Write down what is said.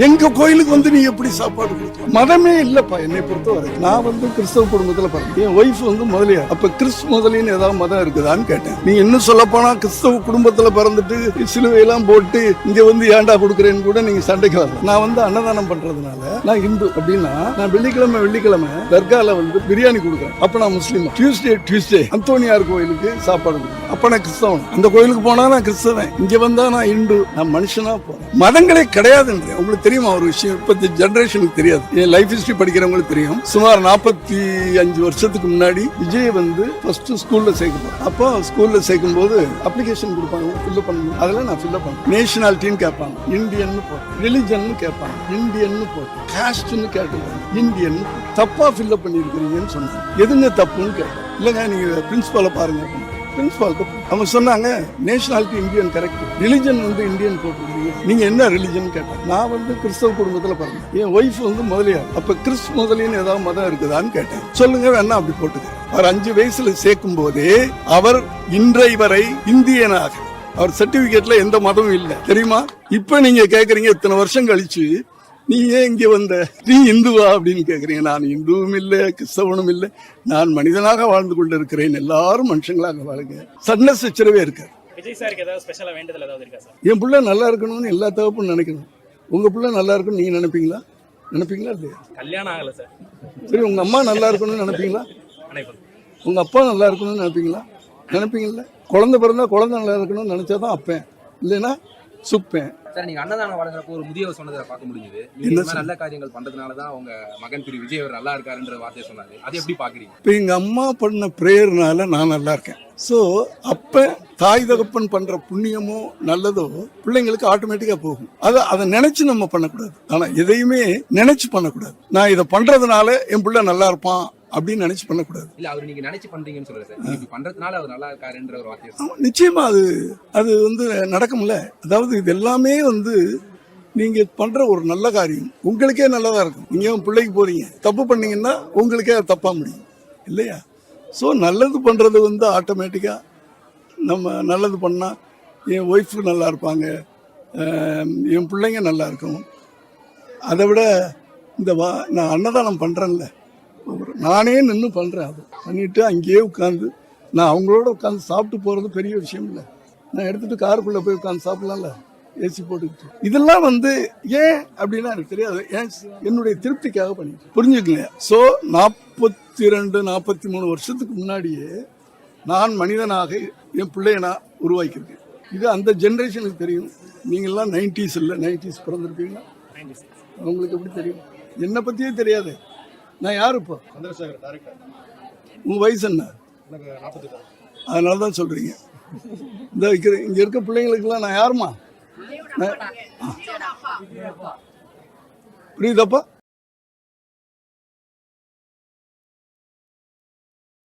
எங்க கோயிலுக்கு வந்து நீ எப்படி சாப்பாடு கொடுக்க? மதமே இல்லப்பா என்னை பொறுத்தவரை. நான் வந்து கிறிஸ்தவ குடும்பத்துல பிறந்தேன். என் ஒய்ஃப் வந்து முதலியார். அப்ப கிறிஸ்து முதலின்னு ஏதாவது மதம் இருக்குதான்னு கேட்டேன். நீ இன்னும் சொல்ல போனா கிறிஸ்தவ குடும்பத்துல பிறந்துட்டு சிலுவையெல்லாம் போட்டு இங்க வந்து ஏண்டா கொடுக்குறேன்னு கூட நீங்க சண்டைக்கு வரல. நான் வந்து அன்னதானம் பண்றதுனால நான் இந்து அப்படின்னா நான் வெள்ளிக்கிழமை தர்கால வந்து பிரியாணி கொடுக்குறேன். அப்ப நான் முஸ்லீம். டியூஸ்டே அந்தோனியார் கோயிலுக்கு சாப்பாடு கொடுக்குறேன். அப்ப நான் கிறிஸ்தவன். அந்த கோயிலுக்கு போனா நான் கிறிஸ்தவன். இங்க வந்தா நான் இந்து. நான் மனுஷனா போறேன். மதங்களே கிடையாதுன்றேன். உங்களுக்கு தெரியுமா ஒரு விஷயம்? இப்ப ஜெனரேஷனுக்கு தெரியாது. என் லைஃப் ஹிஸ்டரி படிக்கிறவங்களுக்கு தெரியும். சுமார் 45 வருஷத்துக்கு முன்னாடி விஜய் வந்து ஃபர்ஸ்ட் ஸ்கூல்ல சேர்க்கப்போம். அப்போ ஸ்கூல்ல சேர்க்கும் போது அப்ளிகேஷன் கொடுப்பாங்க, ஃபில்அப் பண்ணணும். அதெல்லாம் நான் ஃபில்அப் பண்ணேன். நேஷனாலிட்டின்னு கேட்பாங்க, இந்தியன் போட்டேன். ரிலிஜன் கேட்பாங்க, இந்தியன் போட்டேன். காஸ்ட்னு கேட்டுப்பாங்க, இந்தியன். தப்பா ஃபில்அப் பண்ணிருக்கீங்கன்னு சொன்னாங்க. எதுங்க தப்புன்னு கேட்டேன். இல்லைங்க நீங்க பிரின்சிபால பாருங்க. பிரின்சிபாலுக்கு அவங்க சொன்னாங்க நேஷனாலிட்டி இந்தியன் கரெக்ட், ரிலிஜன் வந்து இந்தியன் போட்டுருக்கீங்க, நீங்க என்ன ரிலிஜன் கேட்டேன். நான் வந்து கிறிஸ்தவ குடும்பத்துல பிறந்தேன். என் ஒய்ஃப் வந்து முதலியார். அப்ப கிறிஸ்து முதலின்னு ஏதாவது மதம் இருக்குதான்னு கேட்டேன். சொல்லுங்க வேணா அப்படி போட்டுக்க. அவர் 5 வயசுல சேர்க்கும் போதே அவர் இன்றை வரை இந்தியனாக, அவர் சர்டிபிகேட்ல எந்த மதமும் இல்லை தெரியுமா? இப்ப நீங்க கேக்குறீங்க இத்தனை வருஷம் கழிச்சு நீ ஏன் இங்க வந்த, நீ இந்துவா அப்படின்னு கேக்குறீங்க. நான் இந்துவும் இல்லை, கிறிஸ்தவனும் இல்லை, நான் மனிதனாக வாழ்ந்து கொண்டு இருக்கிறேன். எல்லாரும் மனுஷங்களாக வாழுங்க. சண்டை சச்சரவே இருக்காது. விஜய் சாருக்கு ஏதாவது ஸ்பெஷலா வேண்டுதல் ஏதாவது இருக்கா சார்? என் பிள்ளை நல்லா இருக்கணும்னு எல்லா தகப்பும் நினைக்கணும். உங்க பிள்ளை நல்லா இருக்கணும் நீங்க நினைப்பீங்களா இல்லையா? கல்யாணம் ஆகல சார். சரி, உங்க அம்மா நல்லா இருக்கணும்னு நினைப்பீங்களா? உங்க அப்பா நல்லா இருக்கணும்னு நினைப்பீங்களா? குழந்தை பிறந்தா குழந்தை நல்லா இருக்கணும்னு நினைச்சாதான் அப்பேன், இல்லைன்னா சுப்பேன். சார், நீங்க அன்னதானம் வழங்குறப்போ ஒரு முதியவர் சொன்னதை பார்க்க முடியுது. நீங்க நல்ல காரியங்கள் பண்றதுனாலதான் உங்க மகன் திரு விஜய் அவர் நல்லா இருக்காருன்ற வார்த்தையை சொன்னாரு. அதை எப்படி பாக்குறீங்க? இப்ப எங்க அம்மா பண்ண பிரேயர்னால நான் நல்லா இருக்கேன். சோ அப்ப தாய் தகப்பன் பண்ற புண்ணியமோ நல்லதோ பிள்ளைங்களுக்கு ஆட்டோமேட்டிக்கா போகும். அதை நினைச்சு நம்ம பண்ணக்கூடாது. ஆனா எதையுமே நினைச்சு பண்ணக்கூடாது. நான் இதை பண்றதுனால என் பிள்ளை நல்லா இருப்பான் அப்படின்னு நினைச்சு பண்ணக்கூடாது. இல்ல, அவர் நீங்க நினைச்சு பண்றீங்கன்னு சொல்றேன் சார். நீங்க பண்றதுனால அவர் நல்லா இருக்காருன்ற ஒரு வார்த்தை. நிச்சயமா அது வந்து நடக்கும்ல. அதாவது இது எல்லாமே வந்து நீங்க பண்ற ஒரு நல்ல காரியம் உங்களுக்கே நல்லதா இருக்கும். நீங்க உங்க பிள்ளைக்கு போறீங்க, தப்பு பண்ணீங்கன்னா உங்களுக்கே அது தப்பா முடியும் இல்லையா? ஸோ நல்லது பண்றது வந்து ஆட்டோமேட்டிக்கா நம்ம நல்லது பண்ணா என் ஒய்ஃபு நல்லா இருப்பாங்க, என் பிள்ளைங்க நல்லா இருக்கும். அதை விட நான் அன்னதானம் பண்றேன்ல, நானே நின்று பண்றேன். அது பண்ணிட்டு அங்கேயே உட்காந்து நான் அவங்களோட உட்காந்து சாப்பிட்டு போறது பெரிய விஷயம் இல்லை. நான் எடுத்துட்டு காருக்குள்ள போய் உட்காந்து சாப்பிடலாம்ல, ஏசி போட்டுக்கிட்டு. இதெல்லாம் வந்து ஏன் அப்படின்னா எனக்கு தெரியாது. என்னுடைய திருப்திக்காக பண்ணிட்டு புரிஞ்சுக்கங்க. ஸோ 42-43 வருஷத்துக்கு முன்னாடியே நான் மனிதனாக என் பிள்ளைய நான் உருவாக்கியிருக்கேன். இது அந்த ஜென்ரேஷனுக்கு தெரியும். நீங்கள்லாம் 90s இல்லை, 90s பிறந்திருப்பீங்களா? உங்களுக்கு எப்படி தெரியும்? என்னை பற்றியே தெரியாது. நான் யாரு இப்போ? உங்க வயசு என்ன? அதனால தான் சொல்றீங்க. இங்க இருக்க பிள்ளைங்களுக்குலாம் நான் யாருமா? புரியுதாப்பா?